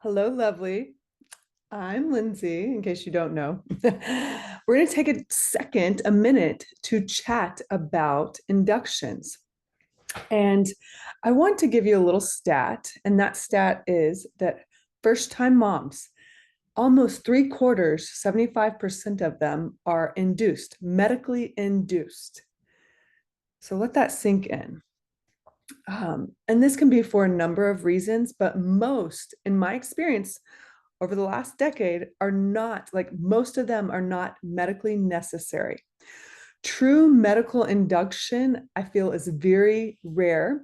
Hello, lovely. I'm Lindsay, in case you don't know. We're going to take a minute to chat about inductions. And I want to give you a little stat, and that stat is that first time moms, almost three quarters, 75% of them are induced, medically induced. So let that sink in. And this can be for a number of reasons, but most, in my experience, over the last decade are not, like most of them are not medically necessary. True medical induction, I feel, is very rare,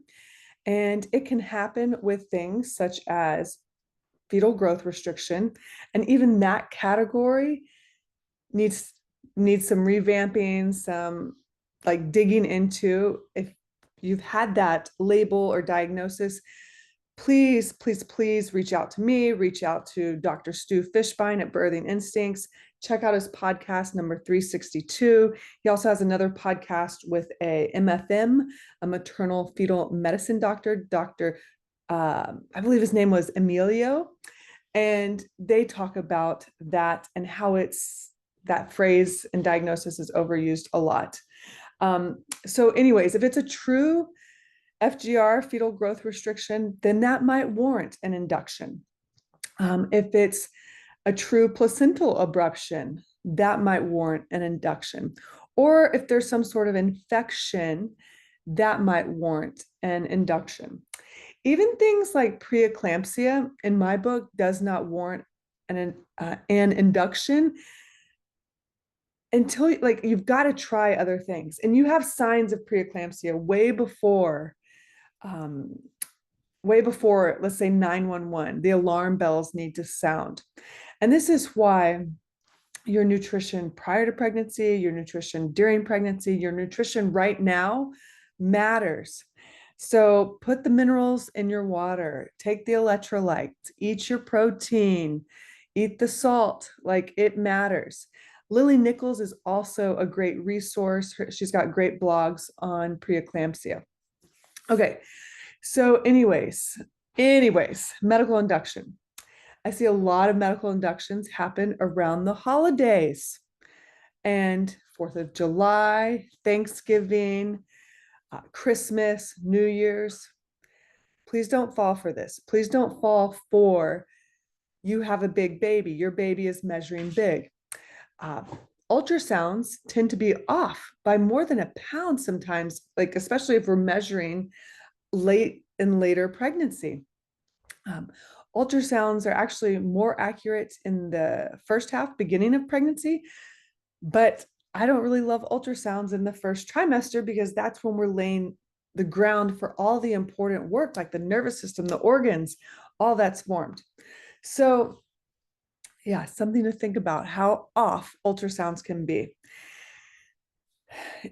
and it can happen with things such as fetal growth restriction, and even that category needs needs some revamping, some like digging into. If you've had that label or diagnosis, please reach out to me, reach out to Dr. Stu Fishbein at Birthing Instincts. Check out his podcast number 362. He also has another podcast with a MFM, a maternal fetal medicine doctor, I believe his name was Emilio. And they talk about that and how that phrase and diagnosis is overused a lot. So anyways, if it's a true FGR, fetal growth restriction, then that might warrant an induction. If it's a true placental abruption, that might warrant an induction. Or if there's some sort of infection, that might warrant an induction. Even things like preeclampsia, in my book, does not warrant an induction until like you've got to try other things, and you have signs of preeclampsia um, way before, let's say 911, the alarm bells need to sound. And this is why your nutrition prior to pregnancy, your nutrition during pregnancy, your nutrition right now matters. So put the minerals in your water, take the electrolytes, eat your protein, eat the salt, like it matters. Lily Nichols is also a great resource. She's got great blogs on preeclampsia. Okay, so anyways, medical induction. I see a lot of medical inductions happen around the holidays and 4th of July, Thanksgiving, Christmas, New Year's. Please don't fall for this. Please don't fall for you have a big baby. Your baby is measuring big. Uh, Ultrasounds tend to be off by more than a pound sometimes, like especially if we're measuring late and later pregnancy. Um, Ultrasounds are actually more accurate in the first half, beginning of pregnancy, but I don't really love ultrasounds in the first trimester because that's when we're laying the ground for all the important work, like the nervous system, the organs, all that's formed. So, yeah, something to think about how off ultrasounds can be.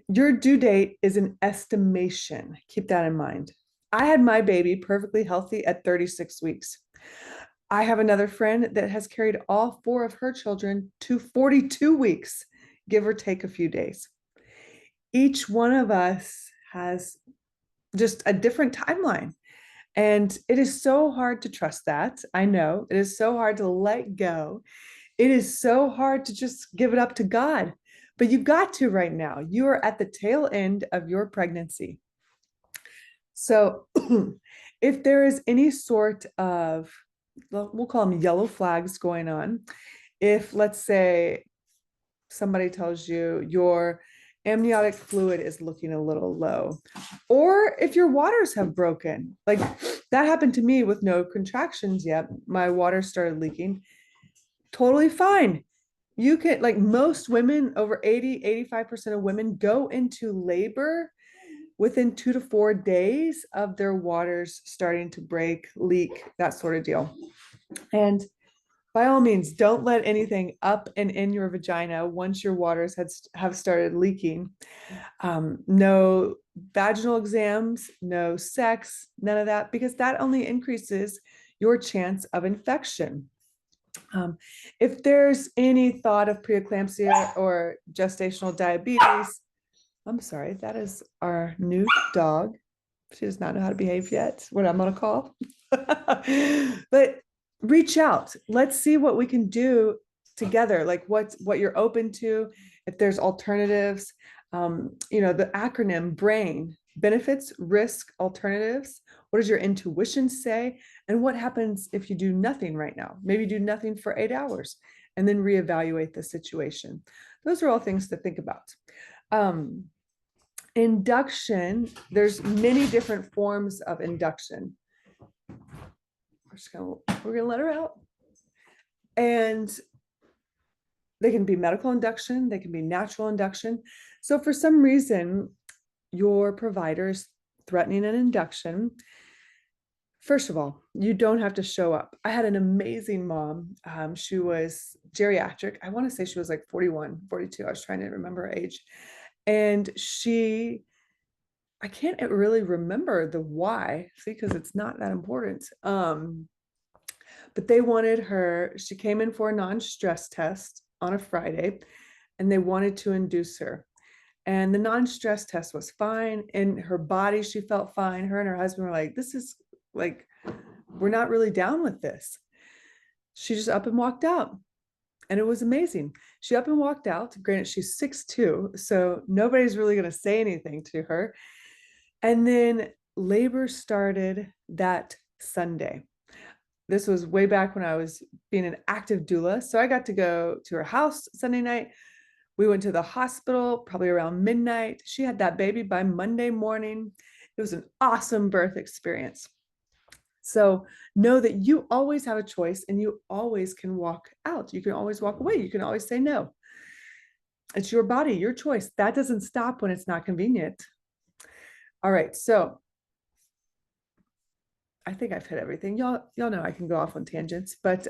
Your due date is an estimation. Keep that in mind. I had my baby perfectly healthy at 36 weeks. I have another friend that has carried all four of her children to 42 weeks, give or take a few days. Each one of us has just a different timeline. And it is so hard to trust that. I know it is so hard to let go. It is so hard to just give it up to God. But you've got to right now. You are at the tail end of your pregnancy. So if there is any sort of, we'll call them yellow flags going on, if let's say somebody tells you your amniotic fluid is looking a little low, or if your waters have broken, like that happened to me with no contractions yet, my water started leaking, totally fine. You can, like most women, over 85% of women go into labor within 2 to 4 days of their waters starting to break, leak, that sort of deal. And by all means, don't let anything up and in your vagina once your waters have started leaking. No vaginal exams, no sex, none of that, because that only increases your chance of infection. If there's any thought of preeclampsia or gestational diabetes, I'm sorry, that is our new dog. She does not know how to behave yet, what I'm going to call. But reach out. Let's see what we can do together, like what you're open to, if there's alternatives. The acronym BRAIN, benefits, risk, alternatives. What does your intuition say? And what happens if you do nothing right now? Maybe do nothing for 8 hours and then reevaluate the situation. Those are all things to think about. Induction, there's many different forms of induction. We're gonna let her out. And they can be medical induction, they can be natural induction. So for some reason, your provider is threatening an induction. First of all, you don't have to show up. I had an amazing mom. She was geriatric. I want to say she was like 41, 42. I was trying to remember her age. And I can't really remember the why, see, because it's not that important. But they wanted her, she came in for a non-stress test on a Friday, and they wanted to induce her. And the non-stress test was fine. In her body, she felt fine. Her and her husband were like, this is like, we're not really down with this. She just up and walked out. And it was amazing. She up and walked out. Granted, she's 6'2", so nobody's really going to say anything to her. And then labor started that Sunday. This was way back when I was being an active doula. So I got to go to her house Sunday night. We went to the hospital probably around midnight. She had that baby by Monday morning. It was an awesome birth experience. So know that you always have a choice and you always can walk out. You can always walk away. You can always say no. It's your body, your choice. That doesn't stop when it's not convenient. All right. So I think I've hit everything. Y'all know I can go off on tangents, but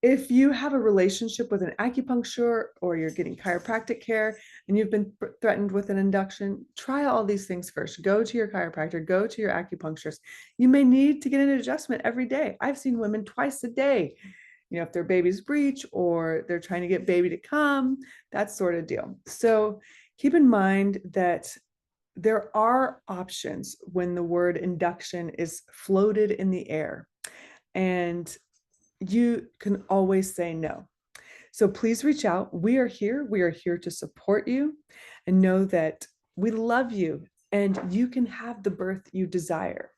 if you have a relationship with an acupuncture or you're getting chiropractic care and you've been threatened with an induction, try all these things first. Go to your chiropractor, go to your acupuncturist. You may need to get an adjustment every day. I've seen women twice a day, if their baby's breech or they're trying to get baby to come, that sort of deal. So keep in mind that there are options when the word induction is floated in the air. And you can always say no. So please reach out. We are here. We are here to support you, and know that we love you and you can have the birth you desire.